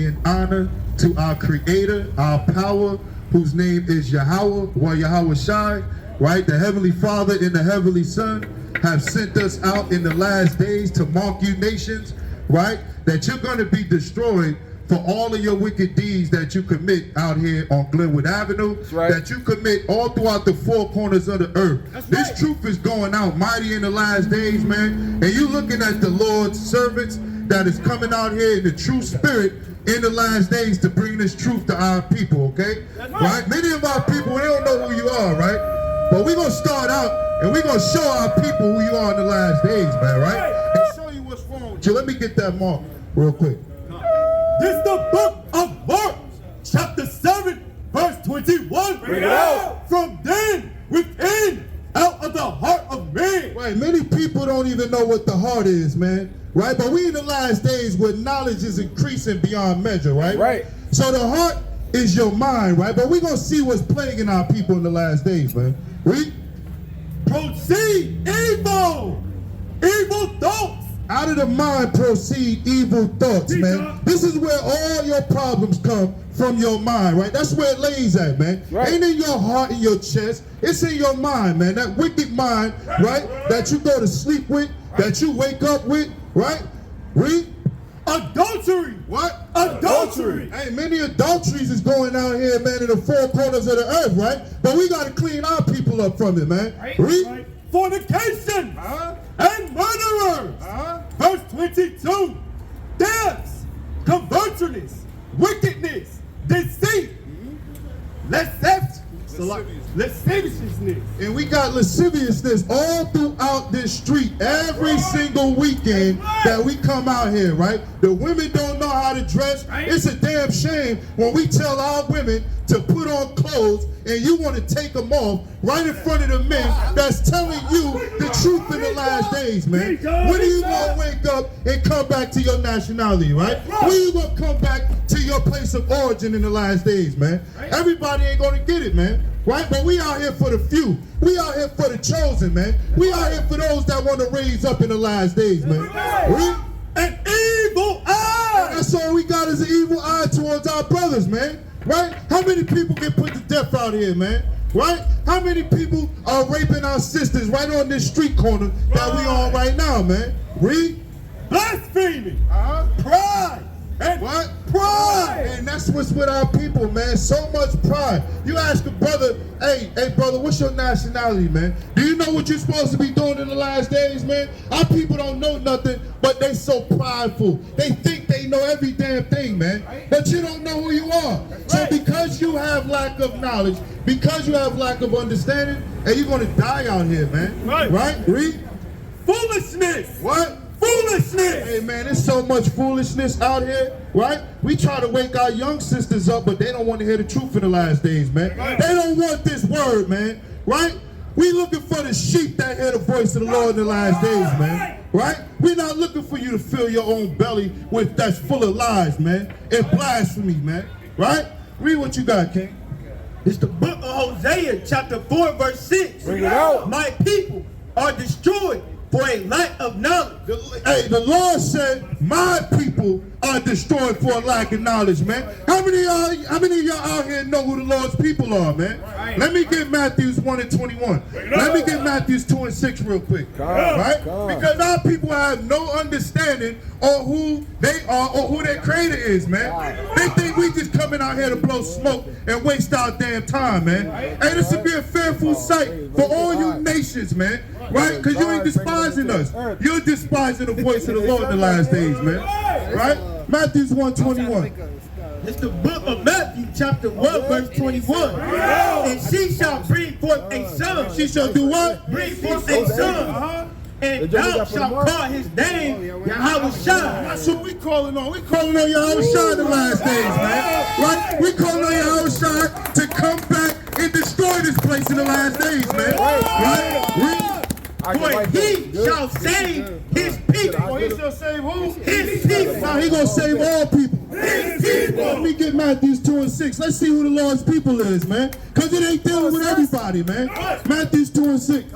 and honor to our Creator, our power, whose name is Yahweh, or Yahweh Shai, right? The Heavenly Father and the Heavenly Son have sent us out in the last days to mark you nations, right? That you're going to be destroyed for all of your wicked deeds that you commit out here on Glenwood Avenue, right, that you commit all throughout the four corners of the earth. This truth is going out mighty in the last days, man. And you looking at the Lord's servants that is coming out here in the true spirit in the last days to bring this truth to our people, okay? Right? Many of our people, they don't know who you are, right? But we're going to start out and we're going to show our people who you are in the last days, man, right? And show you what's wrong with you. Let me get that mark real quick. This is the book of Mark, chapter 7, verse 21. Bring it out. From then, within, out of the heart of man. Right, many people don't even know what the heart is, man. Right, but we in the last days where knowledge is increasing beyond measure, right? Right. So the heart is your mind, right? But we're going to see what's plaguing our people in the last days, man. Read. Proceed evil thoughts. Out of the mind proceed evil thoughts, man. This is where all your problems come from your mind, right? That's where it lays at, man. Right. Ain't in your heart and your chest. It's in your mind, man. That wicked mind, right? That you go to sleep with, that you wake up with, right? Read. Adultery. What? Adultery. Hey, many adulteries is going out here, man, in the four corners of the earth, right? But we got to clean our people up from it, man. Read. Right. Fornication. And murderers. Verse 22. Thefts, covetousness, wickedness, deceit, lasciviousness. And we got lasciviousness all throughout this street every single weekend that we come out here, right? The women don't know how to dress. It's a damn shame when we tell our women to put on clothes and you want to take them off right in front of the men that's telling you the truth in the last days, man. When are you going to wake up and come back to your nationality, right? When are you going to come back to your place of origin in the last days, man? Everybody ain't going to get it, man. Right? But we out here for the few. We out here for the chosen, man. We out here for those that want to raise up in the last days, man. An evil eye. That's all we got is an evil eye towards our brothers, man. Right? How many people get put to death out here, man? Right? How many people are raping our sisters right on this street corner that we on right now, man? Read. Blasphemy. Pride. And what? Pride. And that's what's with our people, man. So much pride. You ask a brother, hey brother, what's your nationality, man? Do you know what you're supposed to be doing in the last days, man? Our people don't know nothing, but they so prideful. They think they know every damn thing, man. But you don't know who you are. So because you have lack of knowledge, because you have lack of understanding, and you're going to die out here, man. Right? Read. Foolishness. What? Foolishness. Hey, man, there's so much foolishness out here, right? We try to wake our young sisters up, but they don't want to hear the truth in the last days, man. They don't want this word, man, right? We looking for the sheep that hear the voice of the Lord in the last days, man, right? We're not looking for you to fill your own belly with that's full of lies, man, and blasphemy, man, right? Read what you got, King. It's the book of Hosea, chapter 4, verse 6. Bring it out. My people are destroyed for a lack of knowledge. Hey, the Lord said, my people are destroyed for a lack of knowledge, man. How many of y'all out here know who the Lord's people are, man? Let me get Matthews 1 and 21. Let me get Matthews 2 and 6 real quick. Right? Because our people have no understanding on who they are or who their creator is, man. They think we just coming out here to blow smoke and waste our damn time, man. Hey, this would be a fearful sight for all you nations, man. Right? Because you ain't despising us. You're despising the voice of the Lord in the last days, man. Right? Matthews 1:21. It's the book of Matthew, chapter 1, verse 21. And she shall bring forth a son. She shall do what? Bring forth a son. And thou shalt call his name Yahweh Shai. That's what we calling on. We calling on Yahweh Shai in the last days, man. Right? We calling on Yahweh Shai to come back and destroy this place in the last days, man. Right? For he shall save his people. He shall save who? His people. Now he gonna save all people. His people. Let me get Matthews 2 and 6. Let's see who the Lord's people is, man. Because it ain't dealing with everybody, man. Matthews 2 and 6.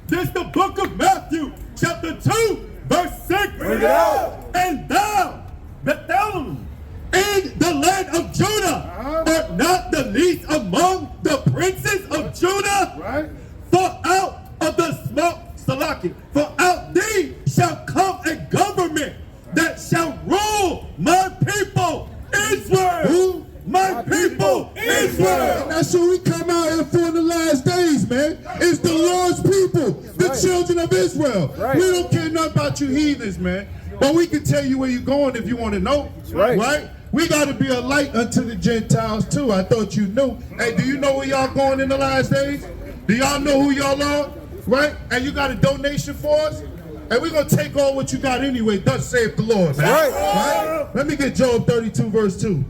This the book of Matthew, chapter 2, verse 6. Bring it out. And thou, Bethlehem, And the land of Judah are not the least among the princes of Judah. Right. For out of the smoke, Salaki, for out thee shall come a government that shall rule my people Israel. Who? My people Israel. And that's what we come out here for in the last days, man. It's the Lord's people, the children of Israel. Right. We don't care nothing about you heathens, man. But we can tell you where you're going if you want to know. Right. We got to be a light unto the Gentiles too. I thought you knew. Hey, do you know where y'all going in the last days? Do y'all know who y'all are? Right? And you got a donation for us? And we're going to take all what you got anyway. Thus saith the Lord, man. Right. Let me get Job 32 verse 2.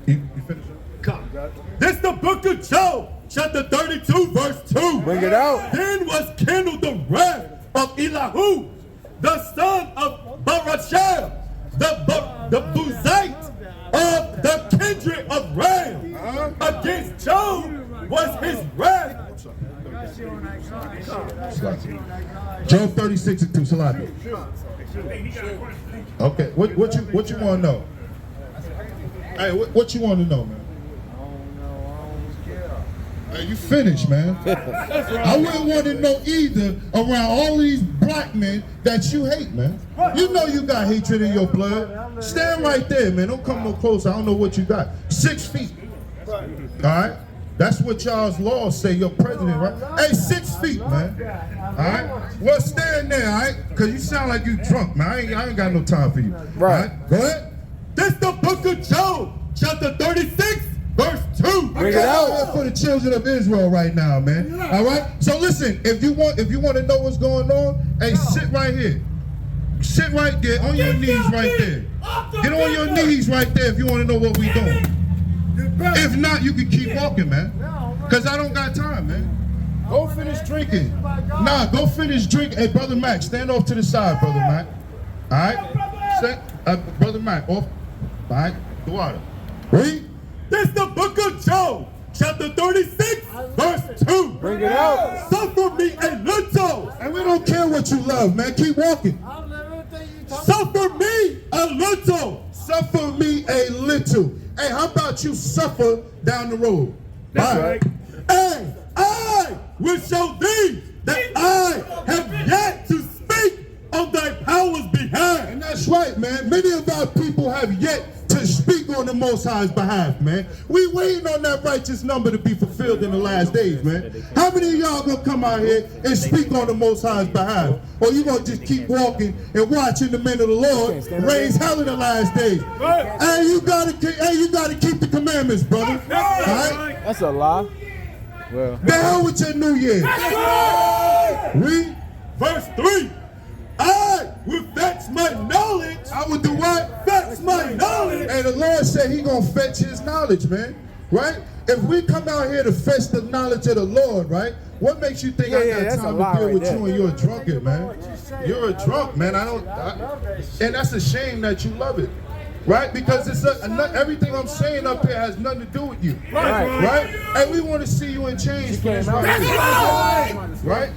You finished? This the book of Job, chapter 32, verse 2. Bring it out. Then was kindled the wrath of Elihu, the son of Barashel, the Buzite of the kindred of Ram. Against Job was his wrath. Job 36 and 2, Salaki. Okay, what you want to know? Hey, what you want to know, man? Hey, you finished, man. I wouldn't want to know either around all these black men that you hate, man. You know you got hatred in your blood. Stand right there, man. Don't come no closer. I don't know what you got. 6 feet. All right? That's what y'all's laws say, your president, right? Hey, 6 feet, man. All right? Well, stand there, all right? Because you sound like you drunk, man. I ain't got no time for you. Right. All right? Go ahead. This the book of Job, chapter 36, verse 2. Bring it out. For the children of Israel right now, man. All right? So listen, if you want to know what's going on, hey, sit right here. Sit right there, on your knees right there. Get on your knees right there if you want to know what we doing. If not, you can keep walking, man. Because I don't got time, man. Go finish drinking. Nah, go finish drinking. Hey, Brother Mac, stand off to the side, Brother Mac. All right? Brother Mac, off. All right? The water. Read. This the book of Job, chapter 36, verse 2. Bring it out. Suffer me a little. And we don't care what you love, man. Keep walking. Suffer me a little. Suffer me a little. Hey, how about you suffer down the road? That's All right. And I will show thee that I have yet to speak on thy power's behalf. And that's right, man. Many of our people have yet to speak on the Most High's behalf, man. We waiting on that righteous number to be fulfilled in the last days, man. How many of y'all gonna come out here and speak on the Most High's behalf? Or you gonna just keep walking and watching the men of the Lord raise hell in the last days? Hey, you gotta keep the commandments, brother. All right? That's a lie. Well, The hell with your New Year. Read. Verse 3. I will fetch my knowledge. I would do what? Fetch my knowledge. And the Lord said he gonna fetch his knowledge, man. Right? If we come out here to fetch the knowledge of the Lord, right? What makes you think I got that's a time lie to deal right with there. you and you're a drunkard, man? You're a drunk, man. And that's a shame that you love it. Right? Because everything I'm saying up here has nothing to do with you. Right? And we want to see you in change for this right here. Right?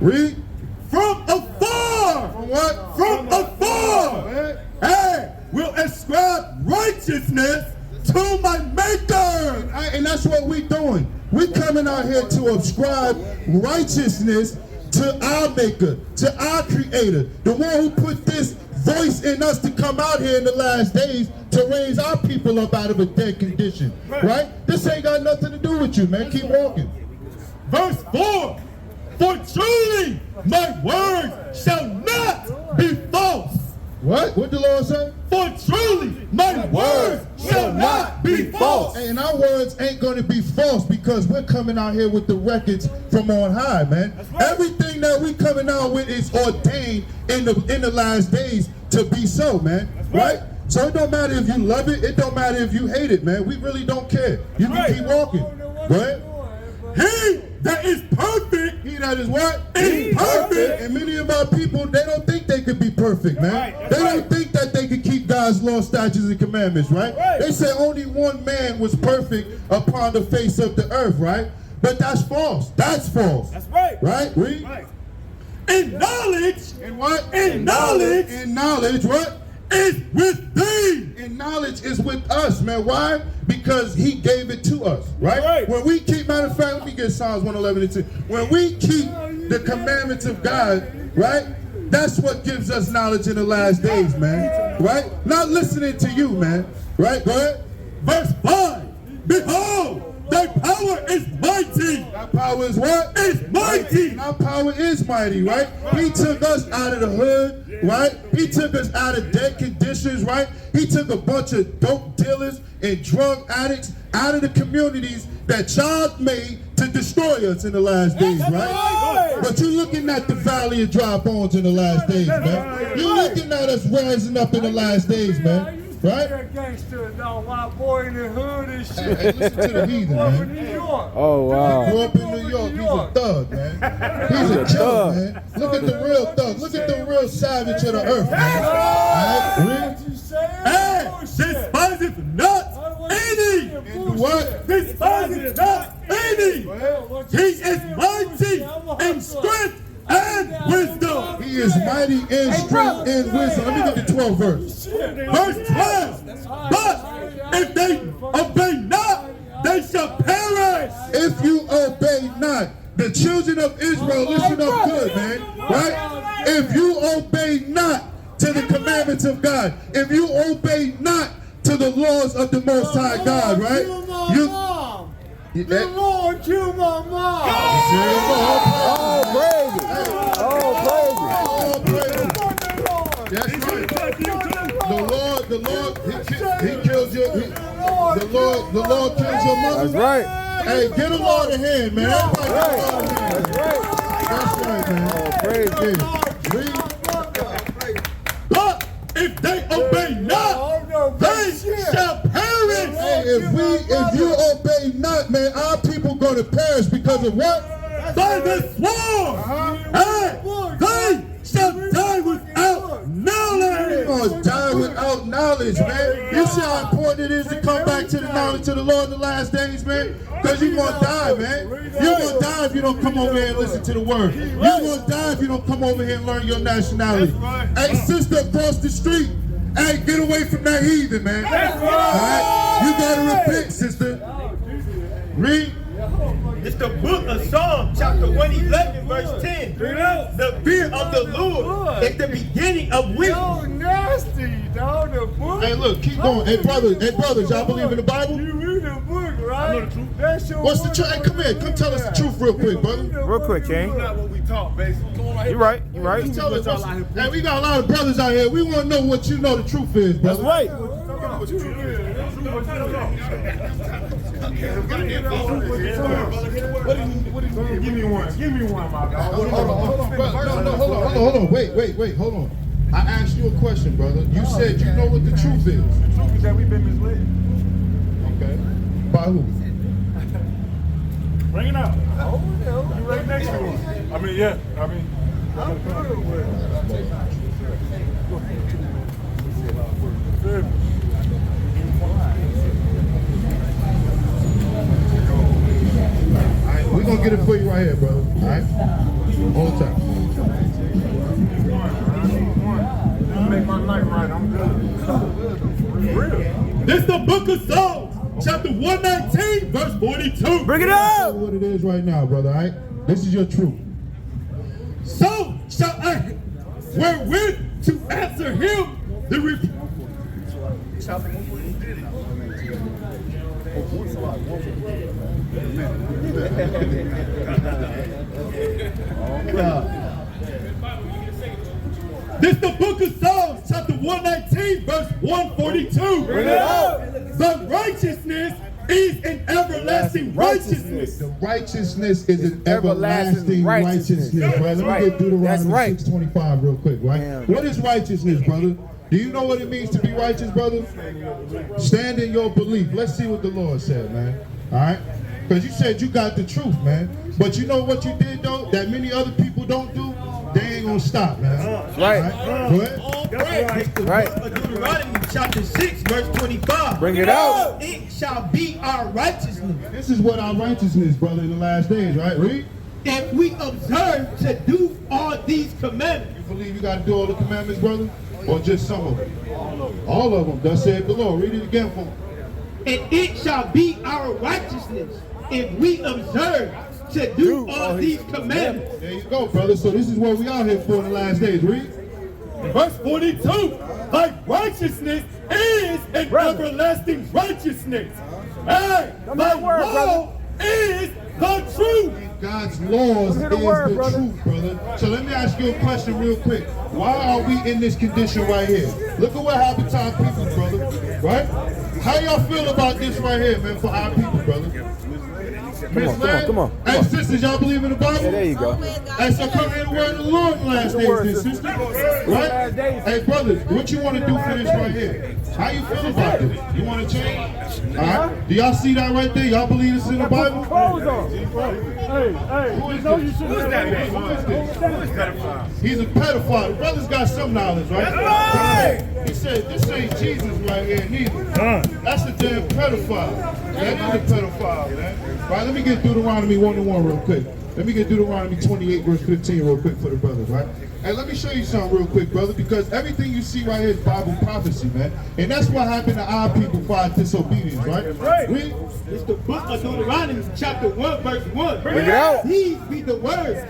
Read. From afar. From what? From afar. I will ascribe righteousness to my maker. And that's what we're doing. We're coming out here to ascribe righteousness to our maker, to our creator, the one who put this voice in us to come out here in the last days to raise our people up out of a dead condition. Right? This ain't got nothing to do with you, man. Keep walking. Verse 4. For truly my words shall not be false. What? What the Lord say? For truly my words shall not be false. And our words ain't going to be false because we're coming out here with the records from on high, man. Everything that we coming out with is ordained in the last days to be so, man. Right? So it don't matter if you love it. It don't matter if you hate it, man. We really don't care. You can keep walking. Go ahead. He that is perfect. He that is what? Is perfect. And many of our people, they don't think they could be perfect, man. They don't think that they could keep God's law, statutes, and commandments, right? They say only one man was perfect upon the face of the earth, right? But that's false. That's false. That's right. Right? Read. In knowledge. In what? In knowledge. In knowledge, what? is with thee. And knowledge is with us, man. Why? Because he gave it to us, right? Right. When we keep, matter of fact, let me get Psalms 111 and 2. When we keep the commandments of God, right? That's what gives us knowledge in the last days, man. Right? Not listening to you, man. Right? Go ahead. Verse 5. Behold, thy power is mighty. Our power is what? Is mighty. And our power is mighty, right? He took us out of the hood, right? He took us out of dead conditions, right? He took a bunch of dope dealers and drug addicts out of the communities that y'all made to destroy us in the last days, right? But you're looking at the valley of dry bones in the last days, man. You're looking at us rising up in the last days, man. Right? You're a gangster, no white boy in the hood and shit. Hey, listen to the heathen, From man. New York. Oh, wow. Grew up in New York, he's a thug, man. He's a killer, man. Look at the real thug. Look at the real savage of the earth, man. All right? What you saying? And despiseth not any. What? Despiseth not any. He is mighty in strength and wisdom. He is mighty in strength and wisdom. Let me get the 12th verse. Verse 12. But if they obey not, they shall perish. If you obey not, the children of Israel, listen up good, man. Right? If you obey not to the commandments of God, if you obey not to the laws of the Most High God, right? The Lord killed my mom. Oh, praise. Oh, praise. That's right. The Lord, he killed you. The Lord killed your mother. That's right. Hey, get a Lord a hand, man. Everybody get a Lord a hand. That's right, man. Oh, praise. Yeah. Read. But if they obey not, they shall perish. Hey, if you obey not, man, our people gonna perish because of what? By the sword. And they shall die without knowledge. You're gonna die without knowledge, man. You see how important it is to come back to the knowledge of the Lord in the last days, man? Because you're gonna die, man. You're gonna die if you don't come over here and listen to the word. You're gonna die if you don't come over here and learn your nationality. Hey, sister across the street, hey, get away from that heathen, man. All right? You gotta repent, sister. Read. It's the book of Psalms, chapter 111, verse 10. The fear of the Lord is the beginning of wisdom. Yo, nasty, dog. The book. Hey, look, keep going. Hey, brothers, y'all believe in the Bible? You read the book, right? I know the truth. That's your What's the truth? Hey, come here. Come tell us the truth real quick, brother. Real quick, King. That's what we talk, basically. You right. You right. Tell us hey, we got a lot of brothers out here. We want to know what you know the truth is, brother. That's right. Give me one, my dog. Hold on. Wait. Hold on. I asked you a question, brother. You said you know what the truth is. The truth is that we've been misled. Okay. By who? Bring it out. You right next to him. I'm good We're going to get it for you right here, brother. All right? All the time. Make my night right. I'm good. Real. This the book of Psalms, chapter 119, verse 42. Bring it Tell up. me what it is right now, brother, all right? This is your truth. So shall I wherewith to answer him the reproach. This the book of Psalms, chapter 119, verse 142. Bring it up. The righteousness is an everlasting righteousness. The righteousness is an everlasting righteousness, brother. Let me get Deuteronomy 6:25 real quick, right? Damn. What is righteousness, brother? Do you know what it means to be righteous, brother? Stand in your belief. Let's see what the Lord said, man. All right? Because you said you got the truth, man. But you know what you did, though, that many other people don't do? They ain't going to stop, man. Right. Go ahead. Right. Deuteronomy chapter 6, verse 25. Bring it out. It shall be our righteousness This is what our righteousness, brother, in the last days, right? Read. if we observe to do all these commandments. You believe you got to do all the commandments, brother? Or just some of them? All of them. Thus saith the Lord. Read it again for me. And it shall be our righteousness if we observe to do all these commandments. There you go, brother. So this is what we out here for in the last days. Read. Verse 42, thy righteousness is an everlasting righteousness. Hey, thy law is the truth. God's laws is the brother. truth, brother. So let me ask you a question real quick. Why are we in this condition right here? Look at what happened to our people, brother. Right? How y'all feel about this right here, man, for our people, brother? Come on. Hey, sisters, y'all believe in the Bible? Yeah, there you go. Hey, so come hear the word of the Lord in the last days, then, sister. Right? Hey, brothers, what you want to do for this right here? How you feel about this? You want to change? All right? Do y'all see that right there? Y'all believe this in the Bible? Clothes on. Hey, Who is you know this? you should Who is that? Who is this? He's a pedophile. The brother's got some knowledge, right? He said, this ain't Jesus right here, neither. That's a damn pedophile. That is a pedophile, man. Right, let me get Deuteronomy 1:1 real quick. Let me get Deuteronomy 28, verse 15 real quick for the brothers, right? And let me show you something real quick, brother, because everything you see right here is Bible prophecy, man. And that's what happened to our people for our disobedience, right? Read. It's the book of Deuteronomy, chapter 1, verse 1. Bring it out. These be the words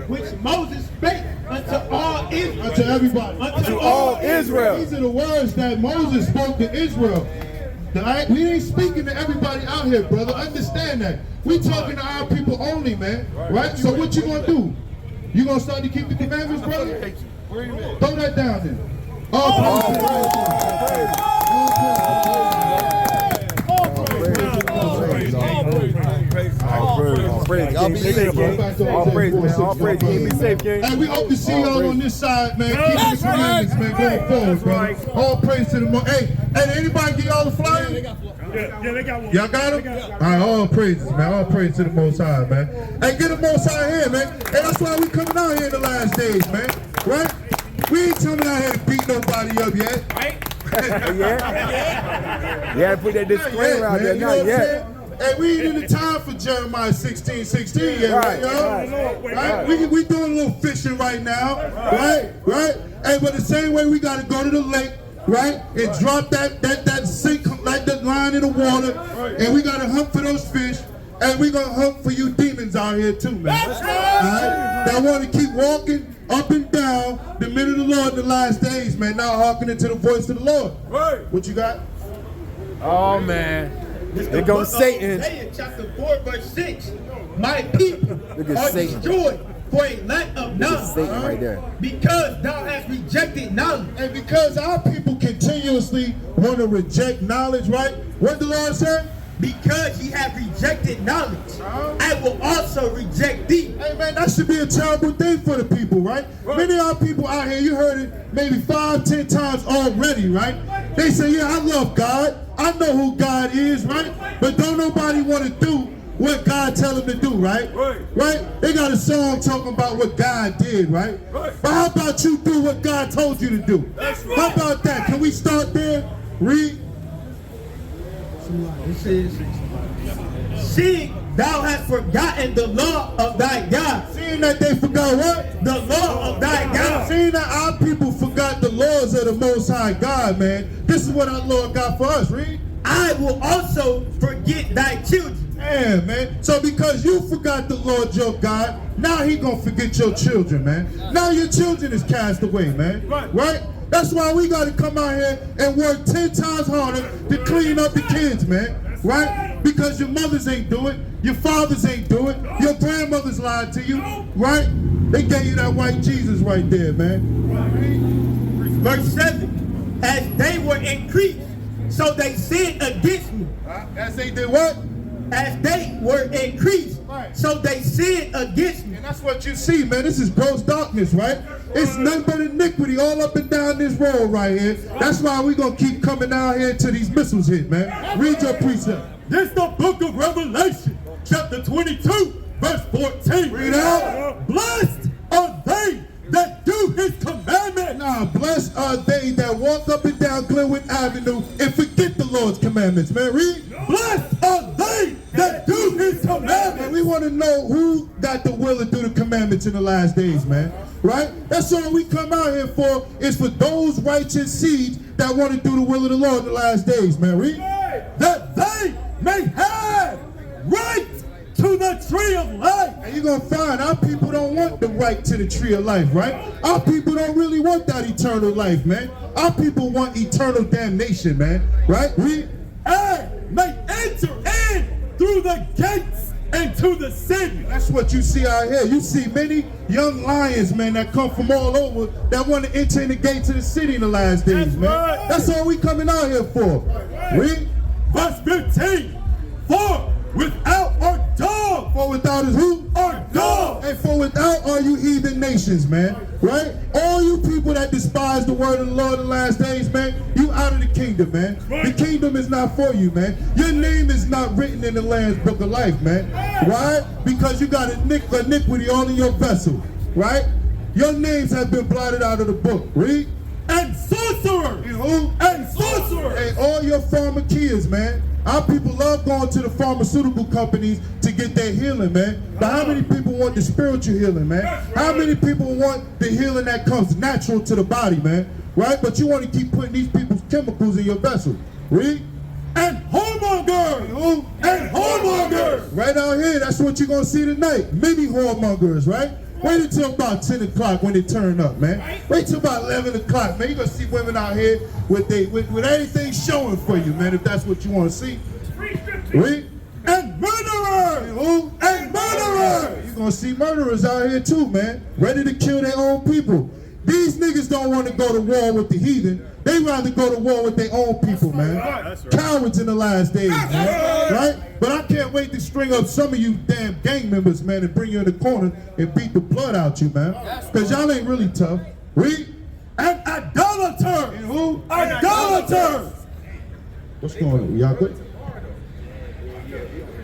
which Moses spake unto all Israel. Unto everybody. Unto all Israel. These are the words that Moses spoke to Israel. Right? We ain't speaking to everybody out here, brother. Understand that. We talking to our people only, man. Right? So what you gonna do? You gonna start to keep the commandments, brother? Throw that down then. All praise, King. Be safe, King. All praise, man. All praise, King. Be safe, King. And we hope to see y'all on this side, man. Keeping the commandments, man, going forward, brother. All praise to the Most. Hey, anybody get y'all the flyer? Yeah, they got one. Y'all got them? All right, all praises, man. All praise to the Most High, man. Hey, get the Most High here, man. And that's why we coming out here in the last days, man. Right? We ain't coming out here to beat nobody up yet. Yeah, put that disclaimer out there. You know Not what I'm yet. saying? Hey, we ain't in the time for Jeremiah 16:16 yet, Right, right? We doing a little fishing right now, right? Hey, but the same way we got to go to the lake, right? And drop that sink, like that line in the water, and we got to hunt for those fish, and we gonna hunt for you demons out here too, man. All right? That want to keep walking up and down the minute of the Lord in the last days, man. Not hearkening to the voice of the Lord. What you got? Oh, man. There goes Satan. Isaiah chapter 4, verse 6. My people Look at are Satan. destroyed for a lack of knowledge. Satan right there. Because thou hast rejected knowledge. And because our people continuously want to reject knowledge, right? What the Lord said? Because ye have rejected knowledge, I will also reject thee. Hey man, that should be a terrible thing for the people, right? Many of our people out here, you heard it maybe 5-10 times already, right? They say, yeah, I love God. I know who God is, right? But don't nobody want to do what God tell them to do, right? Right? They got a song talking about what God did, right? But how about you do what God told you to do? How about that? Can we start there? Read. It says, seeing thou hast forgotten the law of thy God. Seeing that they forgot what? The law of thy God. Seeing that our people forgot the laws of the Most High God, man. This is what our Lord got for us, read. I will also forget thy children. Yeah, man. So because you forgot the Lord your God, now he gonna forget your children, man. Now your children is cast away, man. Right? That's why we gotta come out here and work 10 times harder to clean up the kids, man. Right? Because your mothers ain't do it, your fathers ain't do it, your grandmothers lied to you, right? They gave you that white Jesus right there, man. Verse 7, as they were increased, so they sinned against me. As they did what? As they were increased, so they sinned against me. And that's what you see, man. This is gross darkness, right? It's nothing but iniquity all up and down this road right here. That's why we're going to keep coming down here till these missiles hit, man. Read your precept. This the book of Revelation, chapter 22, verse 14. Read out. Blessed are they that do his commandments. Nah, blessed are they that walk up and down Glenwood Avenue and forget the Lord's commandments, man. Read. Blessed are they that do his commandments. And we want to know who got the will to do the commandments in the last days, man. right? That's all we come out here for, is for those righteous seeds that want to do the will of the Lord in the last days, man. Read. That they may have right to the tree of life. And you're going to find our people don't want the right to the tree of life, right? Our people don't really want that eternal life, man. Our people want eternal damnation, man, right? Read. And may enter in through the gates into the city. That's what you see out here. You see many young lions, man, that come from all over that want to enter in the gates of the city in the last days, man. Right. That's all we coming out here for. Read. Verse 15. For without are dogs. For without is who? Are dogs. And for without are you heathen nations, man. Right? All you people that despise the word of the Lord in the last days, man, you out of the kingdom, man. The kingdom is not for you, man. Your name is not written in the Lamb's book of life, man. Right? Because you got iniquity all in your vessel. Right? Your names have been blotted out of the book. Read. And sorcerers. And who? And sorcerers. And all your pharmakeas, man. Our people love going to the pharmaceutical companies to get their healing, man. But how many people want the spiritual healing, man? How many people want the healing that comes natural to the body, man? Right? But you want to keep putting these people's chemicals in your vessel. Read. And whoremongers. Who? And whoremongers. Right out here, that's what you're going to see tonight. Many whoremongers, right? Wait until about 10 o'clock when they turn up, man. Wait till about 11 o'clock, man. You're going to see women out here with anything showing for you, man, if that's what you want to see. Read. And murderers. And who? And murderers. You're going to see murderers out here too, man. Ready to kill their own people. These niggas don't want to go to war with the heathen. They rather go to war with their own people, man. That's right. Cowards in the last days, man. Right? But I can't wait to string up some of you damn gang members, man, and bring you in the corner and beat the blood out you, man. Because y'all ain't really tough. Read. And idolaters. And who? Idolaters. What's going on? Y'all good?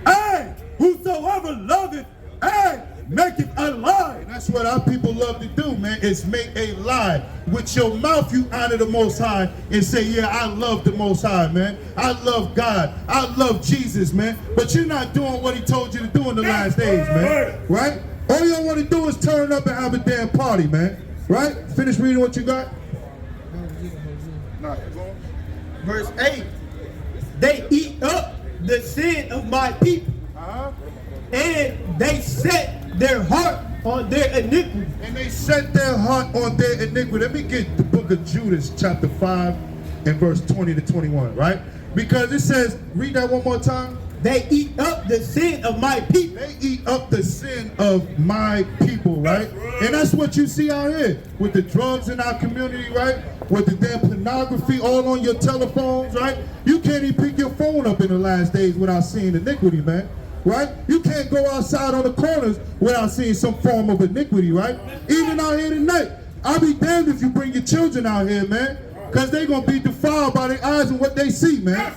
And whosoever loveth and maketh a lie. And that's what our people love to do, man, is make a lie. With your mouth, you honor the Most High and say, yeah, I love the Most High, man. I love God. I love Jesus, man. But you're not doing what he told you to do in the last days, man. Right? All you want to do is turn up and have a damn party, man. Right? Finish reading what you got. Verse 8. They eat up the sin of my people. And they set their heart on their iniquity. And they set their heart on their iniquity. Let me get the book of Judas, chapter 5, and verse 20 to 21, right? Because it says, read that one more time. They eat up the sin of my people. They eat up the sin of my people, right? And that's what you see out here with the drugs in our community, right? With the damn pornography all on your telephones, right? You can't even pick your phone up in the last days without seeing iniquity, man. Right? You can't go outside on the corners without seeing some form of iniquity, right? Even out here tonight. I'll be damned if you bring your children out here, man. Because they're going to be defiled by their eyes and what they see, man.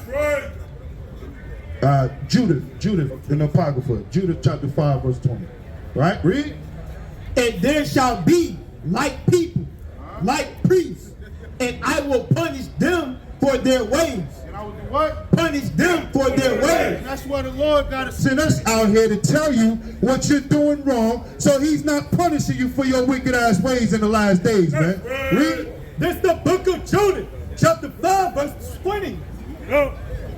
Judith in the Apocrypha. Judith chapter 5, verse 20. Right? Read. And there shall be like people, like priests, and I will punish them for their ways. And I will do what? Punish them for their ways. And that's why the Lord got to send us out here to tell you what you're doing wrong, so he's not punishing you for your wicked ass ways in the last days, man. Read. This is the book of Judas, chapter 5, verse 20.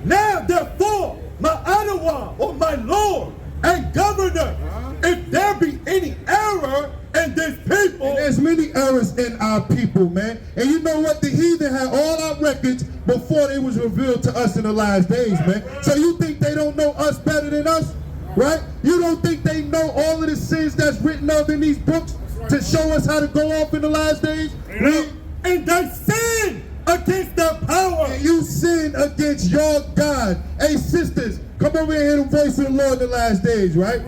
Now therefore, my Adonai, or my Lord and Governor, if there be any error in this people. And there's many errors in our people, man. And you know what? The heathen had all our records before they was revealed to us in the last days, man. So you think they don't know us better than us? Right? You don't think they know all of the sins that's written up in these books to show us how to go off in the last days? Read. And they sin against their power. And you sin against your God. Hey, sisters, come over here and hear the voice of the Lord in the last days, right?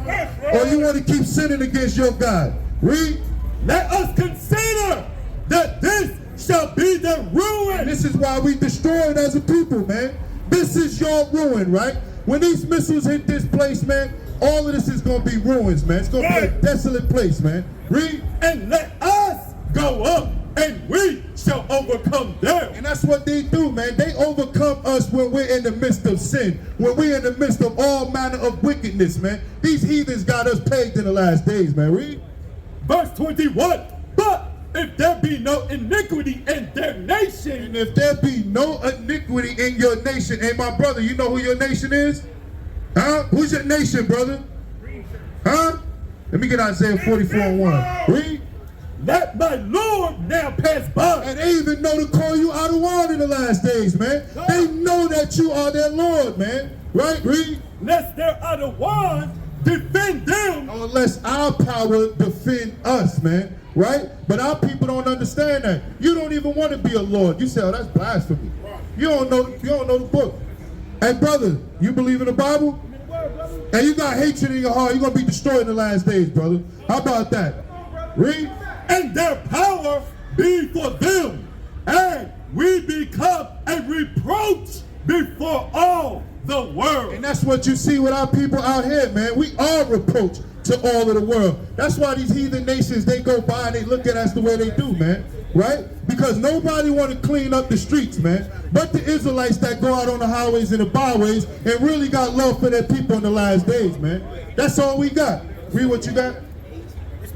Or you want to keep sinning against your God? Read. Let us consider that this shall be the ruin. And this is why we destroyed as a people, man. This is your ruin, right? When these missiles hit this place, man, all of this is going to be ruins, man. It's going to be a desolate place, man. Read. And let us go up, and we shall overcome them. And that's what they do, man. They overcome us when we're in the midst of sin, when we're in the midst of all manner of wickedness, man. These heathens got us pegged in the last days, man. Read. Verse 21. But if there be no iniquity in their nation, And if there be no iniquity in your nation, hey, my brother, you know who your nation is? Huh? Who's your nation, brother? Huh? Let me get Isaiah 44:1. Read. let my Lord now pass by. And they even know to call you out of wine in the last days, man. They know that you are their Lord, man. Right? Read. Lest their other ones defend them. Unless our power defend us, man. Right? But our people don't understand that. You don't even want to be a Lord. You say, oh, that's blasphemy. You don't know the book. Hey, brother, you believe in the Bible? And you got hatred in your heart, you're going to be destroyed in the last days, brother. How about that? Read. And their power be for them, and we become a reproach before all the world. And that's what you see with our people out here, man. We are reproach to all of the world. That's why these heathen nations, they go by and they look at us the way they do, man. Right? Because nobody want to clean up the streets, man. But the Israelites that go out on the highways and the byways and really got love for their people in the last days, man. That's all we got. Read what you got.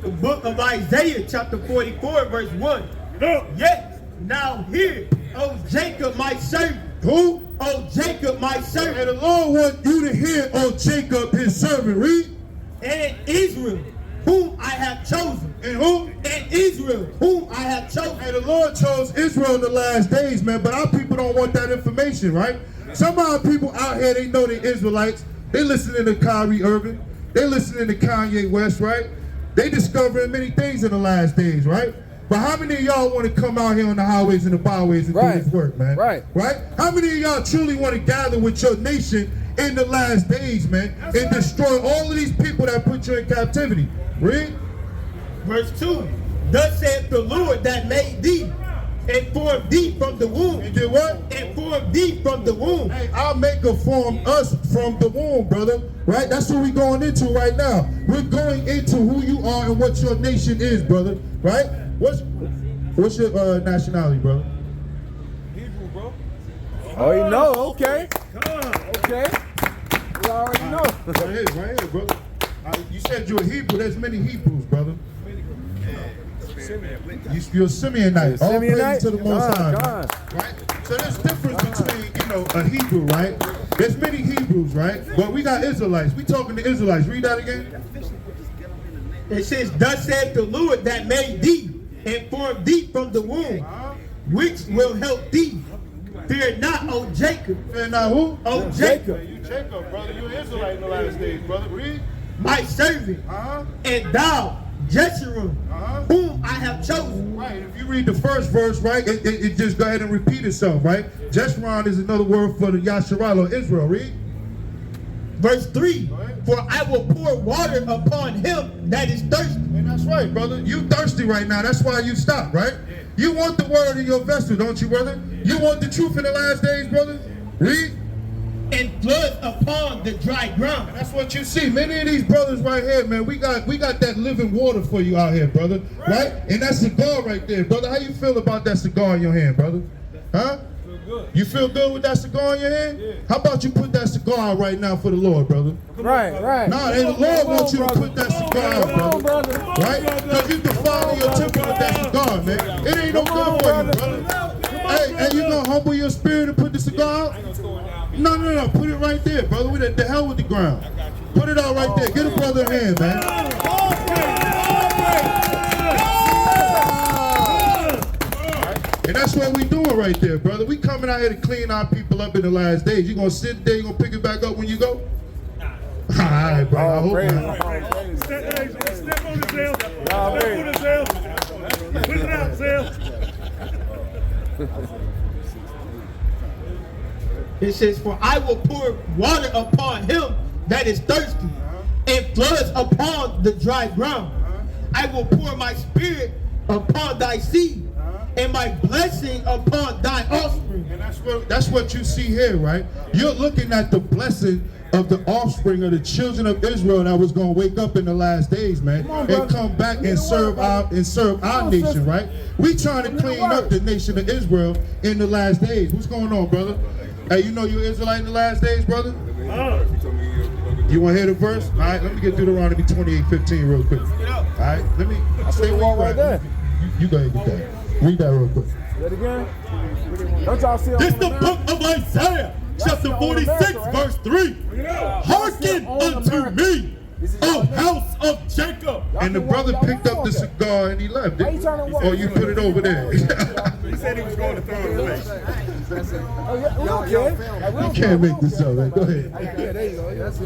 The book of Isaiah, chapter 44, verse 1. Look, Yes, now hear, O Jacob, my servant. Who? O Jacob, my And servant. the Lord want you to hear, oh Jacob, his servant. Read. And Israel, whom I have chosen. And who? And Israel, whom I have chosen. And the Lord chose Israel in the last days, man. But our people don't want that information, right? Some of our people out here, they know they're Israelites. They listening to Kyrie Irving. They listening to Kanye West, right? They discovering many things in the last days, right? But how many of y'all want to come out here on the highways and the byways and do this work, man? Right. Right? How many of y'all truly want to gather with your nation in the last days, man, and destroy all of these people that put you in captivity? Read. Verse 2. Thus saith the Lord that made thee, and formed thee from the womb. And did what? And formed thee from the womb. Hey, our maker formed us from the womb, brother. Right? That's what we're going into right now. We're going into who you are and what your nation is, brother. Right? What's your nationality, brother? Hebrew, bro. Oh, you know, okay. Okay. We already know. Right here, brother. You said you're a Hebrew. There's many Hebrews, brother. You're a Simeonite. All praise to the Most High. God. Right? So there's difference between, a Hebrew, right? There's many Hebrews, right? But we got Israelites. We talking to Israelites. Read that again. It says, thus saith the Lord that made thee, and formed thee from the womb, which will help thee. Fear not, O Jacob. And now who? O Jacob, You Jacob, brother. You're an Israelite in the last days, brother. Read. my servant, and thou, Jeshurun, whom I have chosen. Right. If you read the first verse, right, it just go ahead and repeat itself, right? Jeshurun is another word for the Yasharal or Israel. Read. Verse 3. For I will pour water upon him that is thirsty. And that's right, brother. You thirsty right now. That's why you stop, right? You want the word in your vessel, don't you, brother? You want the truth in the last days, brother? Read. And flood upon the dry ground. That's what you see. Many of these brothers right here, man, we got that living water for you out here, brother. Right? And that cigar right there, brother. How you feel about that cigar in your hand, brother? Huh? You feel good with that cigar in your hand? Yeah. How about you put that cigar out right now for the Lord, brother? Right. Nah, the Lord wants you to put that cigar out, brother. Right? Because you defiling your temple with that cigar, man. It ain't no good for you, brother. Hey, you gonna humble your spirit and put the cigar out? No. Put it right there, brother. With the hell with the ground. Put it out right there. Get a brother a hand, man. And that's what we doing right there, brother. We coming out here to clean our people up in the last days. You gonna sit there, you gonna pick it back up when you go? All right, bro. I hope not. Step on the Zell. Step on the Zell. Put it out, Zell. It says, for I will pour water upon him that is thirsty, and floods upon the dry ground. I will pour my spirit upon thy seed, and my blessing upon thy offspring. And that's what you see here, right? You're looking at the blessing of the offspring of the children of Israel that was going to wake up in the last days, man, and come back and serve our nation, right? We trying to clean up the nation of Israel in the last days. What's going on, brother? Hey, you know you're Israelite in the last days, brother? You want to hear the verse? All right, let me get Deuteronomy 28:15 real quick. All right, let me stay walk right there. You go ahead and get that. Read that real quick. That again? Don't y'all see This on the America? book of Isaiah, chapter 46, verse 3. Hearken unto me, O house of Jacob. And the brother picked up the cigar and he left it. Or you put it over there. He said he was going to throw it away. You can't make this up, man. Go ahead.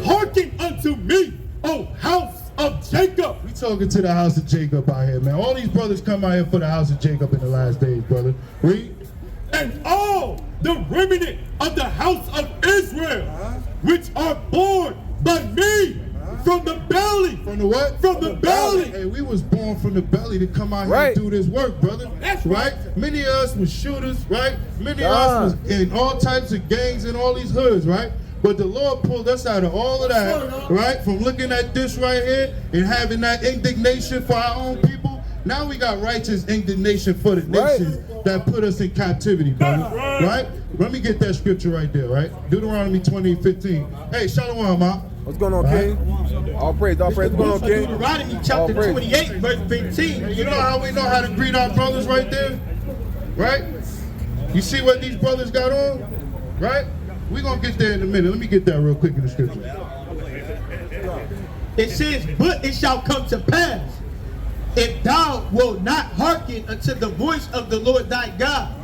Hearken unto me, O house of Jacob. We talking to the house of Jacob out here, man. All these brothers come out here for the house of Jacob in the last days, brother. Read. And all the remnant of the house of Israel, which are born by me from the belly. From the what? From the belly. Hey, we was born from the belly to come out here Right. and do this work, brother. That's right. Many of us was shooters, right? Many of us was in all types of gangs in all these hoods, right? But the Lord pulled us out of all of that, right? From looking at this right here and having that indignation for our own people. Now we got righteous indignation for the nations that put us in captivity, brother. Right? Let me get that scripture right there, right? Deuteronomy 20:15. Hey, Shalom, Ma. What's going on, King? All praise, all praise. What's going on, King? Deuteronomy chapter 28, verse 15. You know how we know how to greet our brothers right there? Right? You see what these brothers got on? Right? We're going to get there in a minute. Let me get that real quick in the scripture. It says, but it shall come to pass, if thou wilt not hearken unto the voice of the Lord thy God,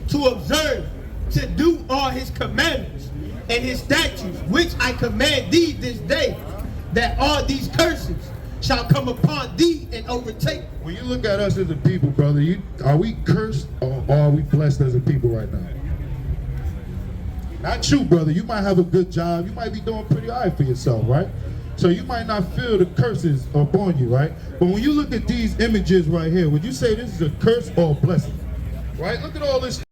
to observe, to do all his commandments and his statutes, which I command thee this day, that all these curses shall come upon thee and overtake. When you look at us as a people, brother, are we cursed or are we blessed as a people right now? Not you, brother. You might have a good job. You might be doing pretty all right for yourself, right? So you might not feel the curses upon you, right? But when you look at these images right here, would you say this is a curse or a blessing? Right? Look at all this